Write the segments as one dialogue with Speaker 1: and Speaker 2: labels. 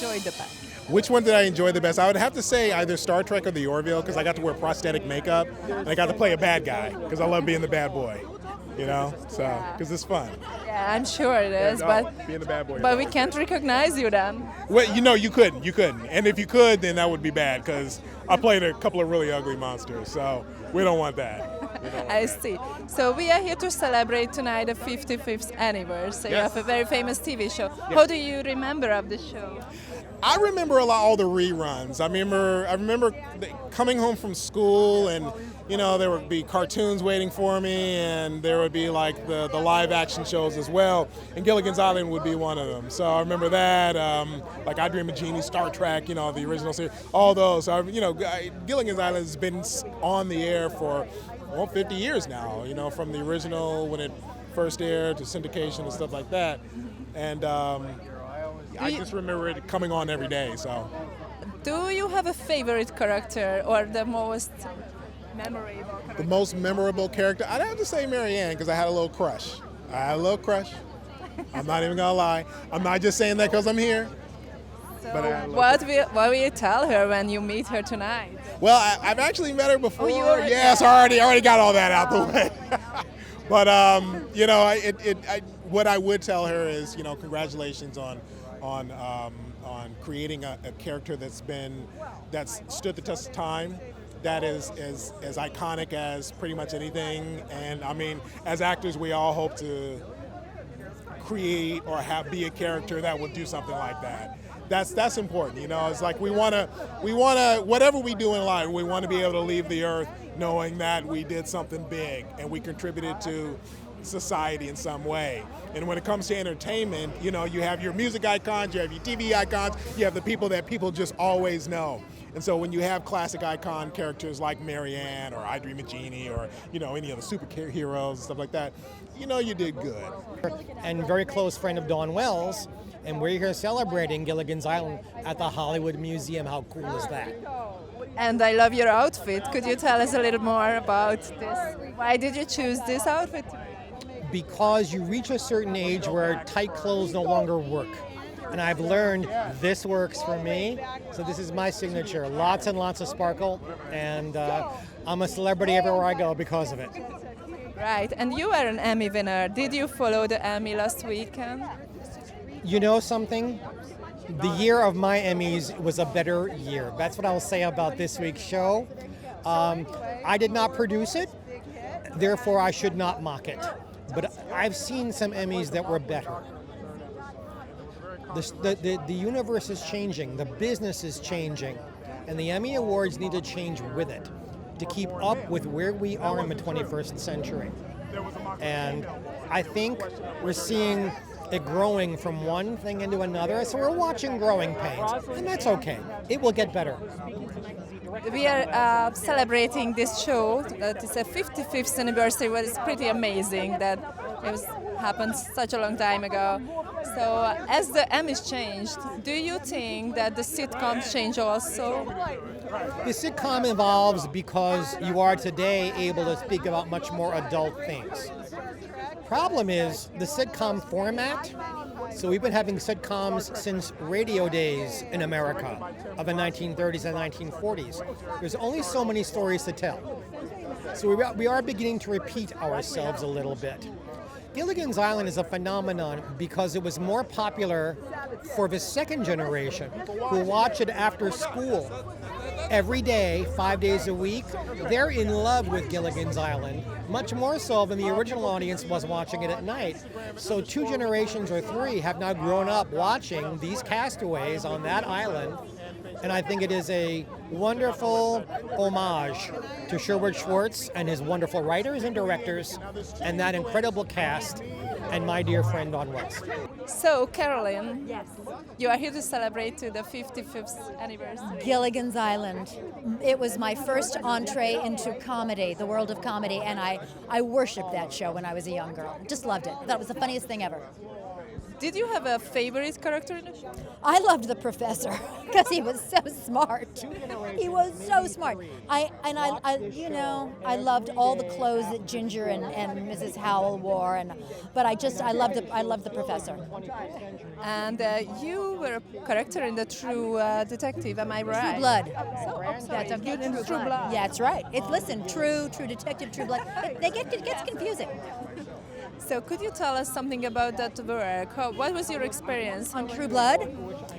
Speaker 1: enjoyed the best?
Speaker 2: Which one did I enjoy the best? I would have to say either Star Trek or the Orville, because I got to wear prosthetic makeup and I got to play a bad guy because I love being the bad boy, so because it's fun.
Speaker 1: Yeah, I'm sure it is, but
Speaker 2: being the bad boy.
Speaker 1: we can't recognize you then.
Speaker 2: Well, you couldn't, and if you could, then that would be bad because I played a couple of really ugly monsters, so we don't want that.
Speaker 1: I see. So we are here to celebrate tonight the 55th anniversary
Speaker 2: Yes.
Speaker 1: of a very famous TV show. How do you remember of the show?
Speaker 2: I remember all the reruns. I remember coming home from school, and there would be cartoons waiting for me, and there would be like the live action shows as well. And Gilligan's Island would be one of them. So I remember that. Like I Dream of Jeannie, Star Trek, the original series, all those. So Gilligan's Island has been on the air for 50 years now. From the original when it first aired to syndication and stuff like that. And I just remember it coming on every day. So,
Speaker 1: do you have a favorite character or the most memorable character?
Speaker 2: The most memorable character, I'd have to say Marianne, because I had a little crush. I'm not even gonna lie. I'm not just saying that because I'm here.
Speaker 1: So what will you tell her when you meet her tonight?
Speaker 2: Well, I've actually met her before.
Speaker 1: Oh, you already
Speaker 2: yes, I already got all that out the way. But what I would tell her is, congratulations on creating a character that's stood the test of time, that is as iconic as pretty much anything. And I mean, as actors, we all hope to create or be a character that will do something like that. That's important. It's like we wanna whatever we do in life, we want to be able to leave the earth knowing that we did something big and we contributed to society in some way. And when it comes to entertainment, you have your music icons, you have your TV icons, you have the people that people just always know. And so when you have classic icon characters like Marianne or I Dream of Jeannie or any of the superheroes and stuff like that, you did good.
Speaker 3: And very close friend of Dawn Wells, and we're here celebrating Gilligan's Island at the Hollywood Museum. How cool is that?
Speaker 1: And I love your outfit. Could you tell us a little more about this? Why did you choose this outfit?
Speaker 3: Because you reach a certain age where tight clothes no longer work. And I've learned this works for me. So this is my signature. Lots and lots of sparkle. And I'm a celebrity everywhere I go because of it.
Speaker 1: Right. And you are an Emmy winner. Did you follow the Emmy last weekend?
Speaker 3: You know something? The year of my Emmys was a better year. That's what I'll say about this week's show. I did not produce it. Therefore, I should not mock it. But I've seen some Emmys that were better. The universe is changing, the business is changing, and the Emmy Awards need to change with it to keep up with where we are in the 21st century. And I think we're seeing it growing from one thing into another, so we're watching growing pains, and that's okay. It will get better.
Speaker 1: We are celebrating this show. It's a 55th anniversary, which is pretty amazing that happened such a long time ago. So as the Emmys changed, do you think that the sitcoms change also?
Speaker 3: The sitcom evolves because you are today able to speak about much more adult things. Problem is the sitcom format. So we've been having sitcoms since radio days in America of the 1930s and 1940s. There's only so many stories to tell. So we are beginning to repeat ourselves a little bit. Gilligan's Island is a phenomenon because it was more popular for the second generation who watch it after school every day, 5 days a week. They're in love with Gilligan's Island, much more so than the original audience was watching it at night. So 2 generations or 3 have now grown up watching these castaways on that island. And I think it is a wonderful homage to Sherwood Schwartz and his wonderful writers and directors and that incredible cast and my dear friend Dawn Wells.
Speaker 1: So, Carolyn, yes, you are here to celebrate the 55th anniversary.
Speaker 4: Gilligan's Island. It was my first entree into comedy, the world of comedy, and I worshipped that show when I was a young girl. Just loved it. That was the funniest thing ever.
Speaker 1: Did you have a favorite character in the show?
Speaker 4: I loved the professor because he was so smart. He was so smart. I loved all the clothes that Ginger and Mrs. Howell wore, but I I love the professor.
Speaker 1: And you were a character in the True Detective, am I right?
Speaker 4: True Blood.
Speaker 1: So, I'm sorry,
Speaker 4: That's okay.
Speaker 1: you in True Blood.
Speaker 4: Yeah, that's right. Listen, True Detective, True Blood. It gets confusing.
Speaker 1: So could you tell us something about that work? What was your experience?
Speaker 4: On True Blood,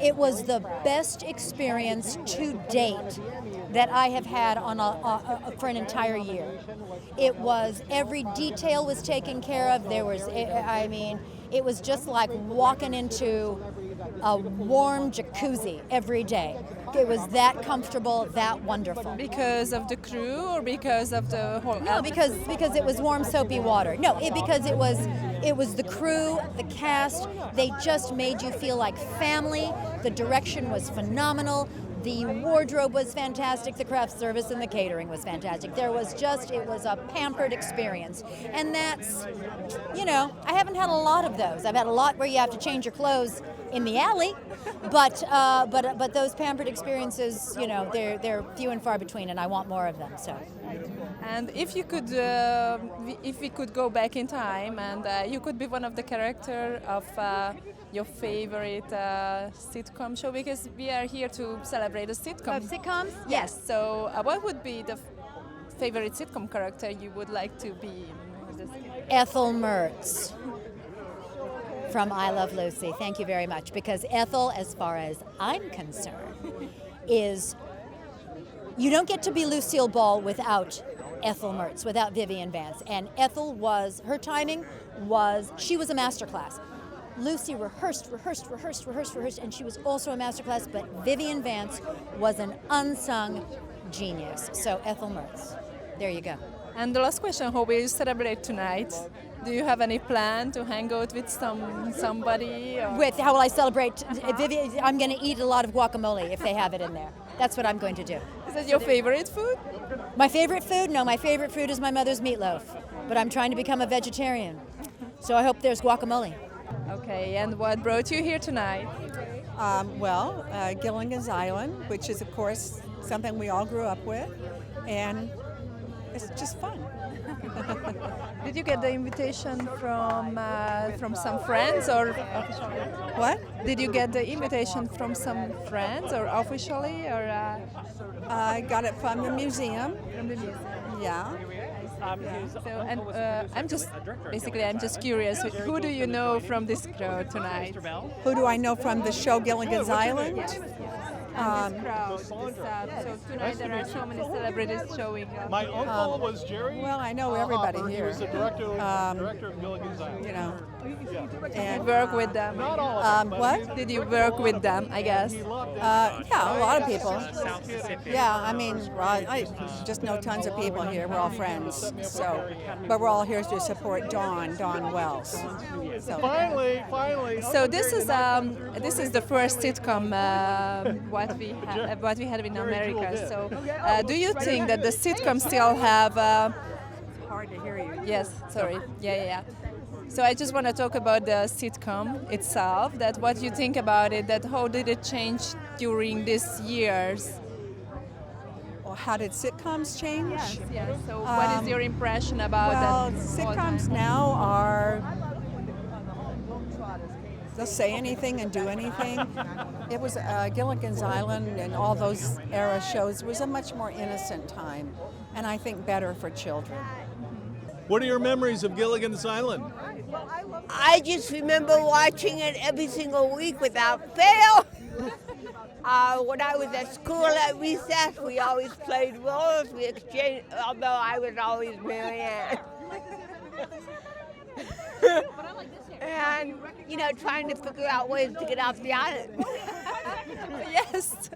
Speaker 4: it was the best experience to date that I have had on for an entire year. It was, every detail was taken care of. It was just like walking into a warm jacuzzi every day. It was that comfortable, that wonderful.
Speaker 1: Because of the crew or because of the whole?
Speaker 4: No, because it was warm, soapy water. No, because it was the crew, the cast. They just made you feel like family. The direction was phenomenal. The wardrobe was fantastic. The craft service and the catering was fantastic. It was a pampered experience. And that's, I haven't had a lot of those. I've had a lot where you have to change your clothes in the alley, but those pampered experiences, they're few and far between, and I want more of them. So.
Speaker 1: And if you could, if we could go back in time, and you could be one of the characters of your favorite sitcom show, because we are here to celebrate a sitcom.
Speaker 4: Sitcoms?
Speaker 1: Yes. So, what would be the favorite sitcom character you would like to be in this?
Speaker 4: Ethel Mertz from I Love Lucy. Thank you very much. Because Ethel, as far as I'm concerned, is, you don't get to be Lucille Ball without Ethel Mertz, without Vivian Vance. And Ethel her timing was, she was a masterclass. Lucy rehearsed, and she was also a masterclass, but Vivian Vance was an unsung genius. So Ethel Mertz. There you go.
Speaker 1: And the last question, how will you celebrate tonight? Do you have any plan to hang out with somebody? Or?
Speaker 4: How will I celebrate? Vivian, I'm going to eat a lot of guacamole if they have it in there. That's what I'm going to do.
Speaker 1: Is that your favorite food?
Speaker 4: My favorite food? No, my favorite food is my mother's meatloaf. But I'm trying to become a vegetarian. So I hope there's guacamole.
Speaker 1: Okay, and what brought you here tonight?
Speaker 5: Gilligan's Island, which is, of course, something we all grew up with, and it's just fun.
Speaker 1: Did you get the invitation from some friends or officially?
Speaker 5: What?
Speaker 1: Did you get the invitation from some friends or officially or?
Speaker 5: I got it from the museum.
Speaker 1: From the museum.
Speaker 5: Yeah.
Speaker 1: So, and I'm just curious. Who do you know from this crowd tonight?
Speaker 5: Who do I know from the show Gilligan's Island?
Speaker 1: So tonight there are so many celebrities showing up.
Speaker 6: My uncle was Geri.
Speaker 5: Well, I know everybody
Speaker 6: He
Speaker 5: here.
Speaker 6: was the director of Gilligan's Island.
Speaker 1: Did you work with them?
Speaker 5: What?
Speaker 1: Did you work with them? I guess.
Speaker 5: Yeah, a lot of people. Yeah, I mean, I just know tons of people here. We're all friends. So, but we're all here to support Dawn Wells. So.
Speaker 6: Finally.
Speaker 1: So this is the first sitcom what we had in America. So do you think that the sitcoms still have?
Speaker 5: Hard to hear you.
Speaker 1: Yes, sorry. Yeah. So I just want to talk about the sitcom itself. That what you think about it? That how did it change during these years?
Speaker 5: Well, how did sitcoms change?
Speaker 1: Yes. So what is your impression about
Speaker 5: Well,
Speaker 1: that?
Speaker 5: sitcoms now are. They'll say anything and do anything. It was Gilligan's Island and all those era shows was a much more innocent time, and I think better for children.
Speaker 6: What are your memories of Gilligan's Island?
Speaker 7: I just remember watching it every single week without fail. When I was at school at recess, we always played roles. We exchanged, although I was always Mary Ann. And, trying to figure out ways to get off the island.
Speaker 1: Yes,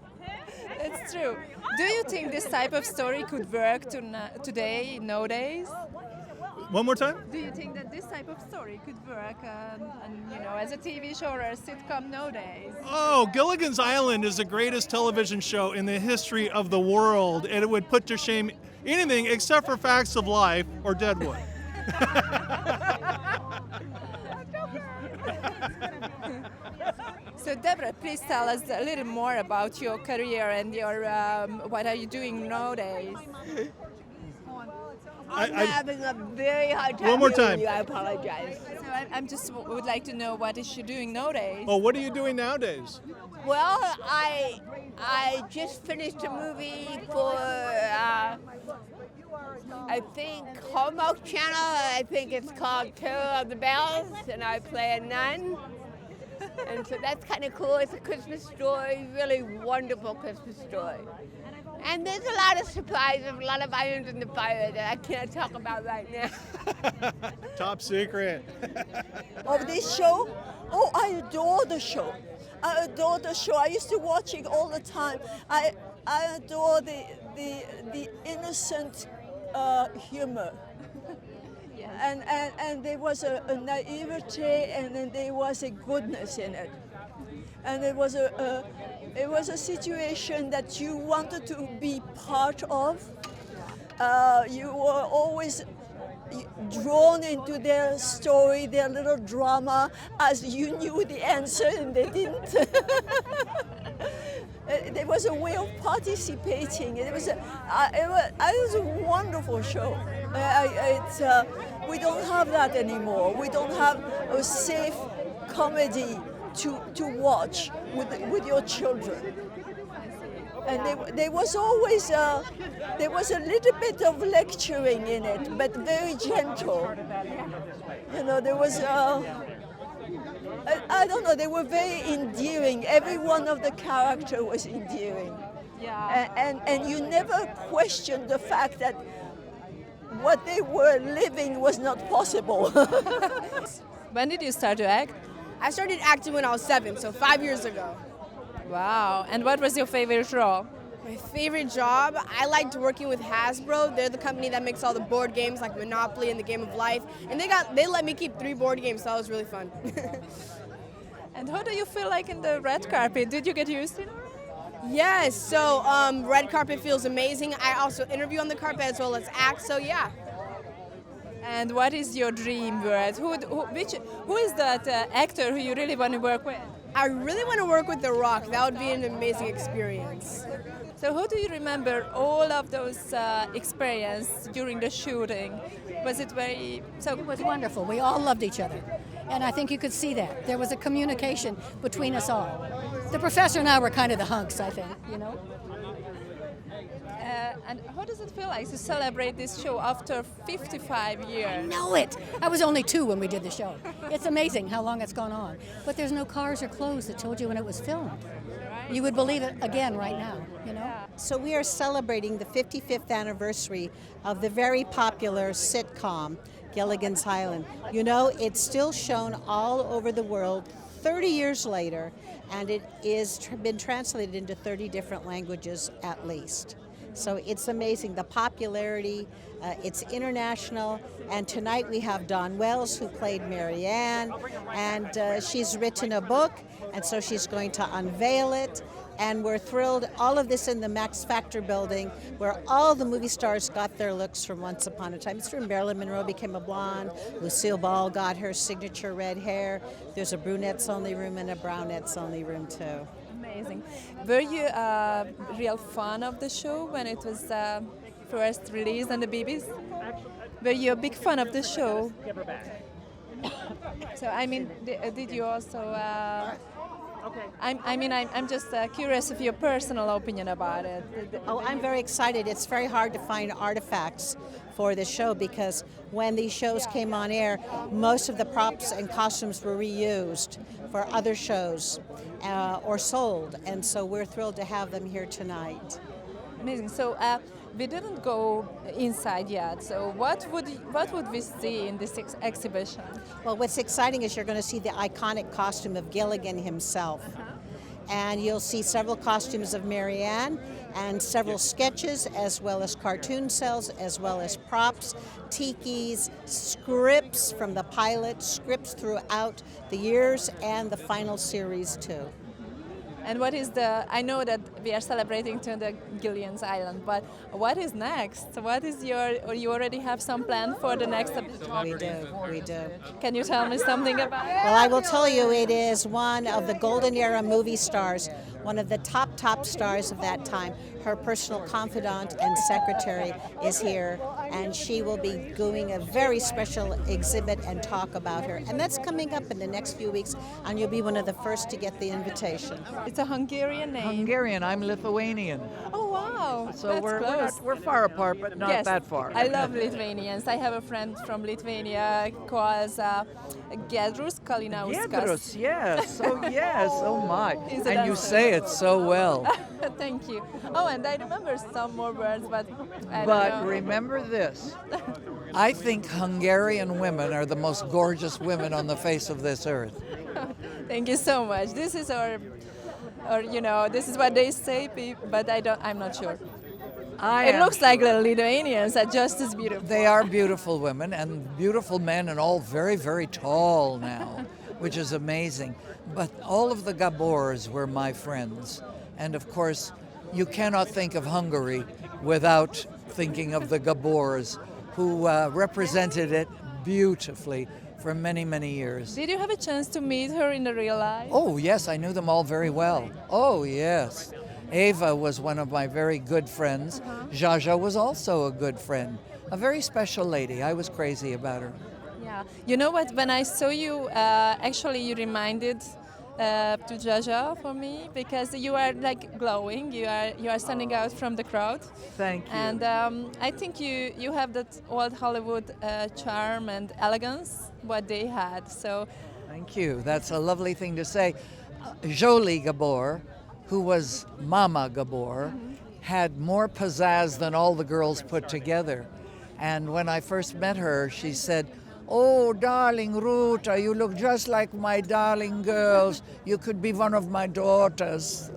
Speaker 1: it's true. Do you think this type of story could work today, nowadays?
Speaker 6: One more time?
Speaker 1: Do you think that this type of story could work, as a TV show or a sitcom nowadays?
Speaker 6: Oh, Gilligan's Island is the greatest television show in the history of the world, and it would put to shame anything except for Facts of Life or Deadwood.
Speaker 1: So Deborah, please tell us a little more about your career and your what are you doing nowadays?
Speaker 7: I'm having a very hard time
Speaker 6: One more
Speaker 7: hearing
Speaker 6: time.
Speaker 7: you. I apologize.
Speaker 1: So I'm just would like to know what is she doing nowadays?
Speaker 6: Oh, what are you doing nowadays?
Speaker 7: Well, I just finished a movie for I think Hallmark Channel. I think it's called Terror of the Bells, and I play a nun. And so that's kind of cool. It's a Christmas story, really wonderful Christmas story. And there's a lot of surprises, a lot of irons in the fire that I can't talk about right now.
Speaker 6: Top secret.
Speaker 8: Of this show? Oh, I adore the show. I adore the show. I used to watch it all the time. I adore the innocent humor. And there was a naivete, and then there was a goodness in it. And it was a situation that you wanted to be part of. You were always drawn into their story, their little drama, as you knew the answer and they didn't. There was a way of participating. It was a wonderful show. We don't have that anymore. We don't have a safe comedy to watch with your children. And there was always there was a little bit of lecturing in it, but very gentle. You know, there was I don't know. They were very endearing. Every one of the characters was endearing.
Speaker 1: Yeah.
Speaker 8: And you never questioned the fact that what they were living was not possible.
Speaker 1: When did you start to act?
Speaker 9: I started acting when I was 7, so 5 years ago.
Speaker 1: Wow. And what was your favorite role?
Speaker 9: My favorite job, I liked working with Hasbro. They're the company that makes all the board games like Monopoly and the Game of Life. And they let me keep 3 board games, so that was really fun.
Speaker 1: And how do you feel like in the red carpet? Did you get used to it?
Speaker 9: Yes, so red carpet feels amazing. I also interview on the carpet as well as act, so yeah.
Speaker 1: And what is your dream word? Who is that actor who you really want to work with?
Speaker 9: I really want to work with The Rock. That would be an amazing experience.
Speaker 1: So how do you remember all of those experiences during the shooting? Was it very...
Speaker 4: It was wonderful. We all loved each other. And I think you could see that. There was a communication between us all. The professor and I were kind of the hunks, I think, you know.
Speaker 1: And how does it feel like to celebrate this show after 55 years?
Speaker 4: I know it. I was only 2 when we did the show. It's amazing how long it's gone on. But there's no cars or clothes that told you when it was filmed. You would believe it again right now, you know?
Speaker 10: So we are celebrating the 55th anniversary of the very popular sitcom, Gilligan's Island. You know, it's still shown all over the world 30 years later, and it is been translated into 30 different languages at least. So it's amazing, the popularity, it's international, and tonight we have Dawn Wells, who played Mary Ann, and she's written a book, and so she's going to unveil it, and we're thrilled, all of this in the Max Factor building, where all the movie stars got their looks from Once Upon a Time. It's where Marilyn Monroe became a blonde, Lucille Ball got her signature red hair, there's a brunettes only room and a brownettes only room too.
Speaker 1: Amazing. Were you a real fan of the show when it was first released on the BBC? Were you a big fan of the show? So I mean, did you also? I'm just curious of your personal opinion about it.
Speaker 10: Oh, I'm very excited. It's very hard to find artifacts for this show because when these shows came on air, most of the props and costumes were reused for other shows or sold, and so we're thrilled to have them here tonight.
Speaker 1: Amazing. So we didn't go inside yet. So what would we see in this exhibition?
Speaker 10: Well, what's exciting is you're going to see the iconic costume of Gilligan himself. And you'll see several costumes of Mary Ann and several sketches as well as cartoon cells as well as props, tikis, scripts from the pilot, scripts throughout the years and the final series too.
Speaker 1: And what is I know that we are celebrating to the Gilligan's Island, but what is next? What is you already have some plan for the next episode?
Speaker 10: We do.
Speaker 1: Can you tell me something about it?
Speaker 10: Well, I will tell you, it is one of the golden era movie stars, one of the top stars of that time. her personal confidant and secretary, is here, and she will be doing a very special exhibit and talk about her. And that's coming up in the next few weeks, and you'll be one of the first to get the invitation.
Speaker 1: It's a Hungarian name.
Speaker 11: Hungarian. I'm Lithuanian.
Speaker 1: Oh wow!
Speaker 11: So
Speaker 1: That's close.
Speaker 11: we're far apart, but not
Speaker 1: Yes,
Speaker 11: that far.
Speaker 1: I love Lithuanians. I have a friend from Lithuania called Gedrus Kalinauskas.
Speaker 11: Gedrus, yes. Oh, yes. Oh, my.
Speaker 1: He's a
Speaker 11: And you
Speaker 1: dancer.
Speaker 11: say it so well.
Speaker 1: Thank you. Oh, and I remember some more words, but I don't
Speaker 11: But
Speaker 1: know.
Speaker 11: remember this. I think Hungarian women are the most gorgeous women on the face of this earth.
Speaker 1: Thank you so much. This is our this is what they say, but I'm not sure. It looks like the Lithuanians are just as beautiful.
Speaker 11: They are beautiful women and beautiful men, and all very, very tall now, which is amazing. But all of the Gabors were my friends. And of course, you cannot think of Hungary without thinking of the Gabors, who represented it beautifully for many, many years.
Speaker 1: Did you have a chance to meet her in the real life?
Speaker 11: Oh, yes, I knew them all very well. Oh, yes. Eva was one of my very good friends. Jaja was also a good friend. A very special lady. I was crazy about her.
Speaker 1: Yeah. You know what? When I saw you, actually you reminded to Jaja for me, because you are like glowing. You are standing out from the crowd.
Speaker 11: Thank you.
Speaker 1: And I think you have that old Hollywood charm and elegance what they had. So.
Speaker 11: Thank you. That's a lovely thing to say. Jolie Gabor, who was Mama Gabor, had more pizzazz than all the girls put together. And when I first met her, she said, "Oh, darling Ruta, you look just like my darling girls. You could be one of my daughters."